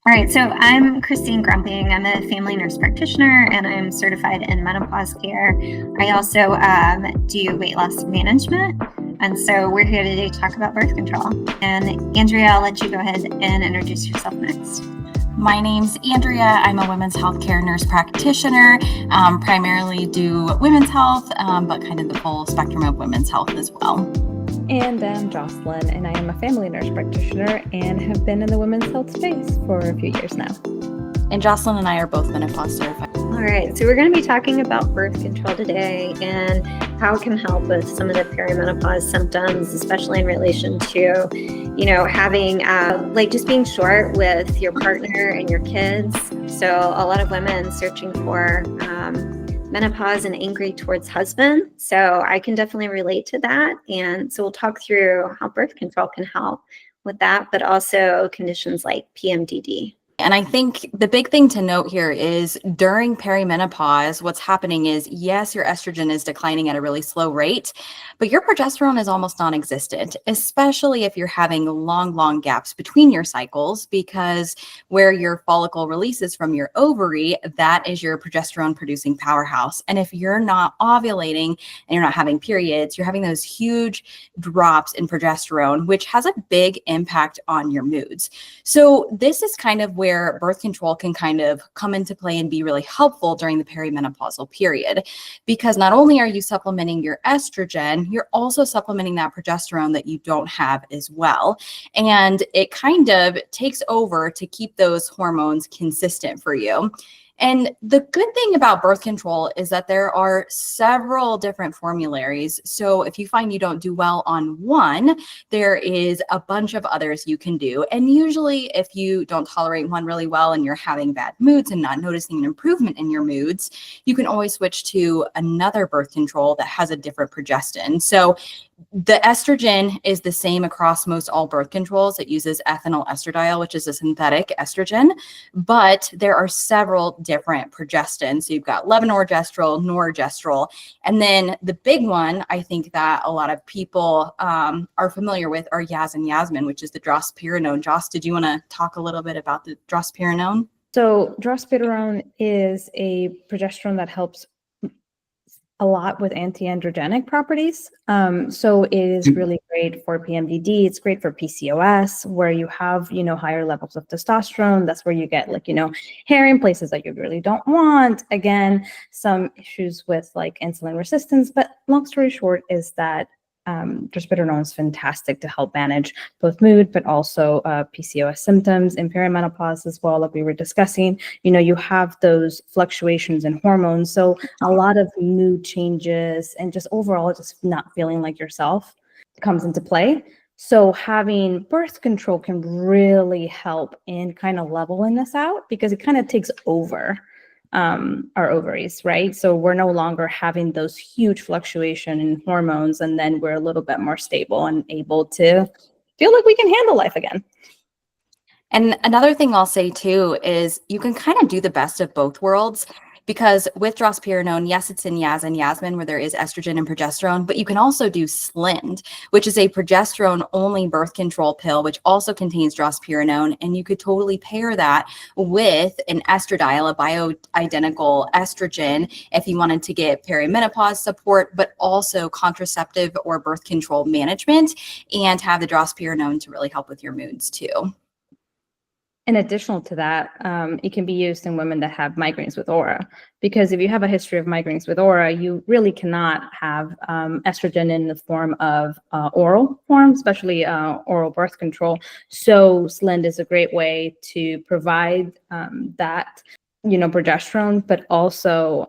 All right, so I'm Kristine Groemping. I'm a family nurse practitioner and I'm certified in menopause care. I also do weight loss management. And so we're here today to talk about birth control. And Andrea, I'll let you go ahead and introduce yourself next. My name's Andrea. I'm a women's healthcare nurse practitioner, primarily do women's health, but kind of the full spectrum of women's health as well. And I'm Joslin, and I am a family nurse practitioner and have been in the women's health space for a few years now. And Joslin and I are both menopause certified. All right, so we're going to be talking about birth control today and how it can help with some of the perimenopause symptoms, especially in relation to, having just being short with your partner and your kids. So a lot of women searching for menopause and angry towards husband. So I can definitely relate to that. And so we'll talk through how birth control can help with that, but also conditions like PMDD. And I think the big thing to note here is during perimenopause, what's happening is, yes, your estrogen is declining at a really slow rate, but your progesterone is almost non-existent, especially if you're having long gaps between your cycles, because where your follicle releases from your ovary, that is your progesterone producing powerhouse. And if you're not ovulating and you're not having periods, you're having those huge drops in progesterone, which has a big impact on your moods. So this is kind of where birth control can kind of come into play and be really helpful during the perimenopausal period, because not only are you supplementing your estrogen, you're also supplementing that progesterone that you don't have as well. And it kind of takes over to keep those hormones consistent for you. And the good thing about birth control is that there are several different formularies. So if you find you don't do well on one, there is a bunch of others you can do. And usually if you don't tolerate one really well and you're having bad moods and not noticing an improvement in your moods, you can always switch to another birth control that has a different progestin. So the estrogen is the same across most all birth controls. It uses ethinyl estradiol, which is a synthetic estrogen, but there are several different progestins. So you've got levonorgestrel, norgestrel, and then the big one I think that a lot of people are familiar with are Yaz and Yasmin, which is the drospirenone. Joss, did you want to talk a little bit about the drospirenone? So drospirenone is a progesterone that helps a lot with anti-androgenic properties. So it is really great for PMDD. It's great for PCOS, where you have, higher levels of testosterone. That's where you get hair in places that you really don't want. Again, some issues with insulin resistance, but long story short is that drospirenone is fantastic to help manage both mood, but also PCOS symptoms in perimenopause as well, like we were discussing. You have those fluctuations in hormones. So a lot of mood changes and just overall just not feeling like yourself comes into play. So having birth control can really help in kind of leveling this out, because it kind of takes over our ovaries, right? So we're no longer having those huge fluctuation in hormones, and then we're a little bit more stable and able to feel like we can handle life again. And another thing I'll say too is you can kind of do the best of both worlds, because with drospirenone, yes, it's in Yaz and Yasmin where there is estrogen and progesterone, but you can also do Slind, which is a progesterone only birth control pill, which also contains drospirenone. And you could totally pair that with an estradiol, a bioidentical estrogen, if you wanted to get perimenopause support, but also contraceptive or birth control management, and have the drospirenone to really help with your moods too. In addition to that, it can be used in women that have migraines with aura, because if you have a history of migraines with aura, you really cannot have estrogen in the form of oral form, especially oral birth control. So Slind is a great way to provide that, progesterone, but also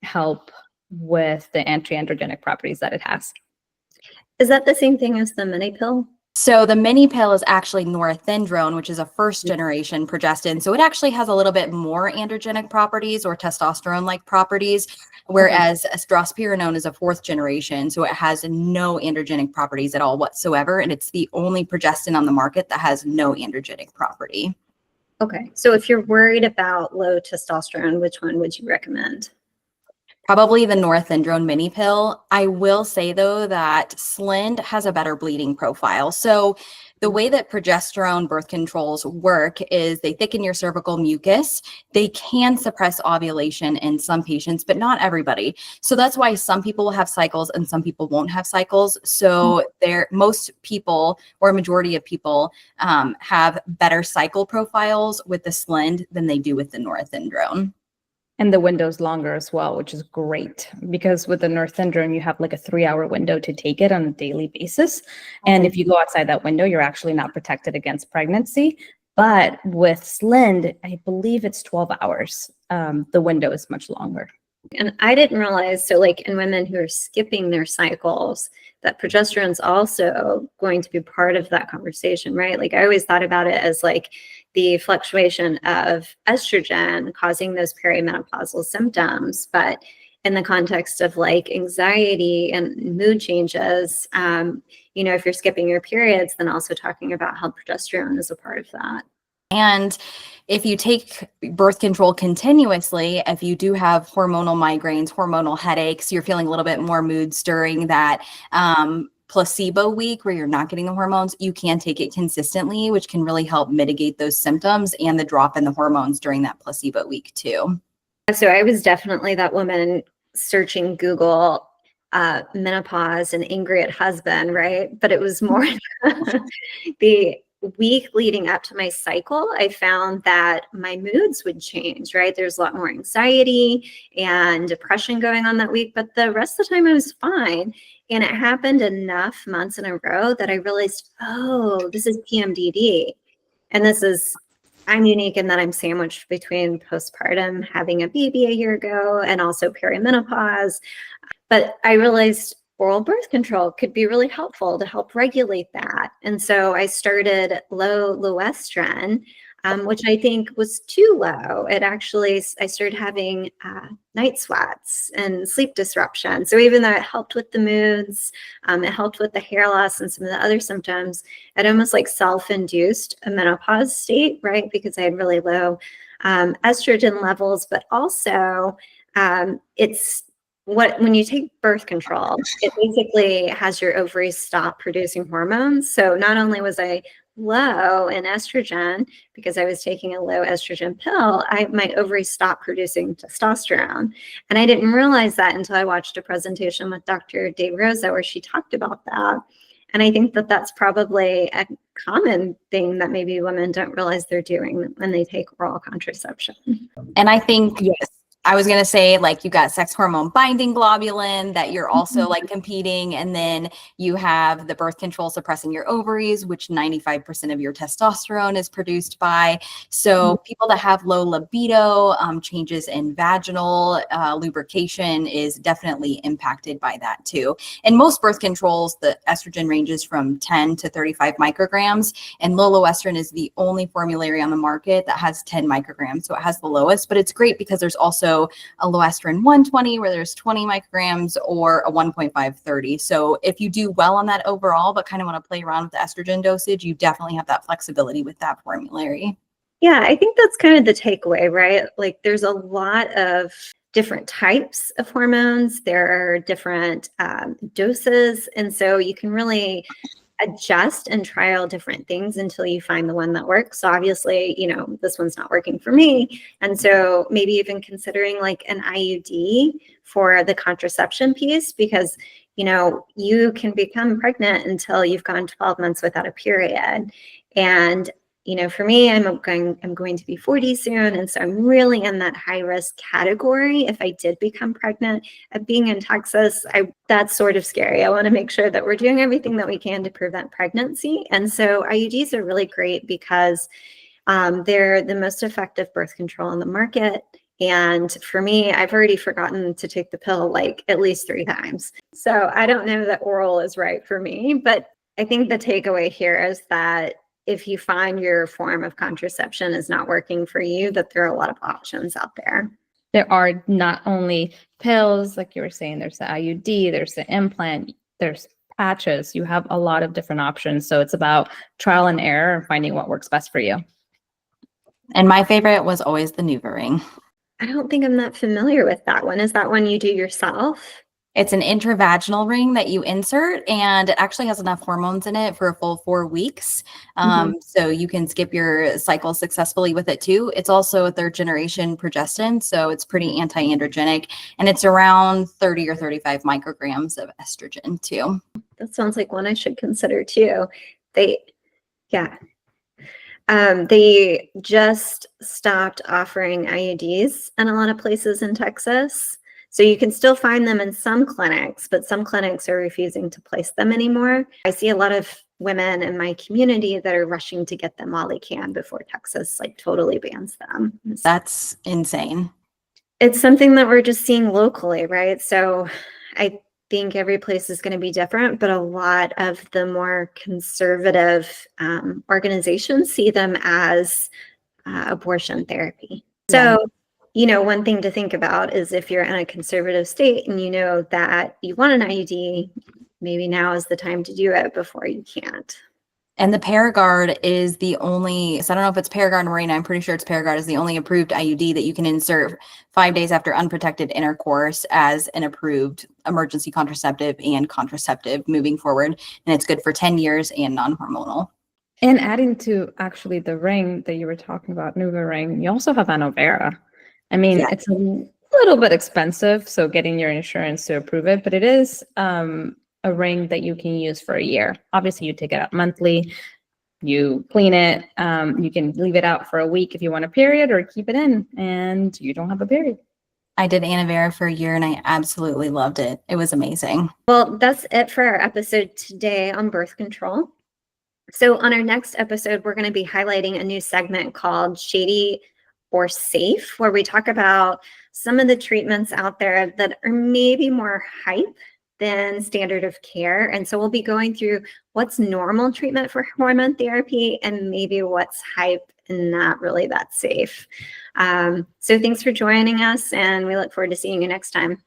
help with the anti-androgenic properties that it has. Is that the same thing as the mini pill? So the mini pill is actually norethindrone, which is a first generation progestin. So it actually has a little bit more androgenic properties or testosterone-like properties, whereas drospirenone is a fourth generation. So it has no androgenic properties at all whatsoever. And it's the only progestin on the market that has no androgenic property. Okay. So if you're worried about low testosterone, which one would you recommend? Probably the norethindrone mini pill. I will say though that Slind has a better bleeding profile. So The way that progesterone birth controls work is they thicken your cervical mucus. They can suppress ovulation in some patients, but not everybody. So that's why some people will have cycles and some people won't have cycles. So most people, or a majority of people, have better cycle profiles with the Slind than they do with the norethindrone. And the window's longer as well, which is great, because with the norethindrone, you have like a 3-hour window to take it on a daily basis. And if you go outside that window, you're actually not protected against pregnancy. But with Slind, I believe it's 12 hours. The window is much longer. And I didn't realize, so like in women who are skipping their cycles, that progesterone is also going to be part of that conversation, right? Like I always thought about it as like the fluctuation of estrogen causing those perimenopausal symptoms. But in the context of like anxiety and mood changes, if you're skipping your periods, then also talking about how progesterone is a part of that. And if you take birth control continuously, if you do have hormonal migraines, hormonal headaches, you're feeling a little bit more moods during that placebo week where you're not getting the hormones, you can take it consistently, which can really help mitigate those symptoms and the drop in the hormones during that placebo week too. So I was definitely that woman searching Google menopause and angry at husband, right? But it was more the week leading up to my cycle, I found that my moods would change, right? There's a lot more anxiety and depression going on that week, but the rest of the time I was fine. And it happened enough months in a row that I realized, oh, this is PMDD. And I'm unique in that I'm sandwiched between postpartum, having a baby a year ago, and also perimenopause. But I realized oral birth control could be really helpful to help regulate that. And so I started low estrogen, which I think was too low. I started having night sweats and sleep disruption. So even though it helped with the moods, it helped with the hair loss and some of the other symptoms, it almost like self-induced a menopause state, right? Because I had really low estrogen levels, but also when you take birth control, it basically has your ovaries stop producing hormones. So not only was I low in estrogen because I was taking a low estrogen pill, my ovaries stopped producing testosterone. And I didn't realize that until I watched a presentation with Dr. De Rosa where she talked about that. And I think that that's probably a common thing that maybe women don't realize they're doing when they take oral contraception. And I think, yes, I was going to say, like, you got sex hormone binding globulin that you're also like competing. And then you have the birth control suppressing your ovaries, which 95% of your testosterone is produced by. So people that have low libido, changes in vaginal lubrication is definitely impacted by that too. And most birth controls, the estrogen ranges from 10 to 35 micrograms, and loloestrin is the only formulary on the market that has 10 micrograms. So it has the lowest, but it's great because there's also a loestrin 120 where there's 20 micrograms, or a 1.530. So if you do well on that overall, but kind of want to play around with the estrogen dosage, you definitely have that flexibility with that formulary. Yeah, I think that's kind of the takeaway, right? Like there's a lot of different types of hormones. There are different doses. And so you can really adjust and trial different things until you find the one that works. So obviously, this one's not working for me. And so maybe even considering like an IUD for the contraception piece, because, you can become pregnant until you've gone 12 months without a period. And for me, I'm going to be 40 soon. And so I'm really in that high risk category. If I did become pregnant, being in Texas, that's sort of scary. I want to make sure that we're doing everything that we can to prevent pregnancy. And so IUDs are really great because they're the most effective birth control on the market. And for me, I've already forgotten to take the pill like at least 3 times. So I don't know that oral is right for me, but I think the takeaway here is that if you find your form of contraception is not working for you, that there are a lot of options out there. There are not only pills, like you were saying, there's the IUD, there's the implant, there's patches. You have a lot of different options. So it's about trial and error and finding what works best for you. And my favorite was always the NuvaRing. I don't think I'm that familiar with that one. Is that one you do yourself? It's an intravaginal ring that you insert, and it actually has enough hormones in it for a full 4 weeks. So you can skip your cycle successfully with it too. It's also a 3rd generation progestin, so it's pretty anti-androgenic, and it's around 30 or 35 micrograms of estrogen too. That sounds like one I should consider too. Yeah. They just stopped offering IUDs in a lot of places in Texas. So you can still find them in some clinics, but some clinics are refusing to place them anymore. I see a lot of women in my community that are rushing to get them while they can before Texas like totally bans them. That's insane. It's something that we're just seeing locally, right? So I think every place is going to be different, but a lot of the more conservative organizations see them as abortion therapy. So, one thing to think about is if you're in a conservative state and you know that you want an IUD, maybe now is the time to do it before you can't. And the Paragard is the only, so I don't know if it's Paragard or Mirena, I'm pretty sure it's Paragard, is the only approved IUD that you can insert 5 days after unprotected intercourse as an approved emergency contraceptive and contraceptive moving forward. And it's good for 10 years and non-hormonal. And adding to actually the ring that you were talking about, Nuva ring, you also have aloe vera. I mean, it's a little bit expensive, so getting your insurance to approve it, but it is a ring that you can use for a year. Obviously, you take it out monthly, you clean it, you can leave it out for a week if you want a period, or keep it in and you don't have a period. I did aloe vera for a year and I absolutely loved it. It was amazing. Well, that's it for our episode today on birth control. So on our next episode, we're going to be highlighting a new segment called Shady or Safe, where we talk about some of the treatments out there that are maybe more hype than standard of care. And so we'll be going through what's normal treatment for hormone therapy and maybe what's hype and not really that safe. So thanks for joining us, and we look forward to seeing you next time.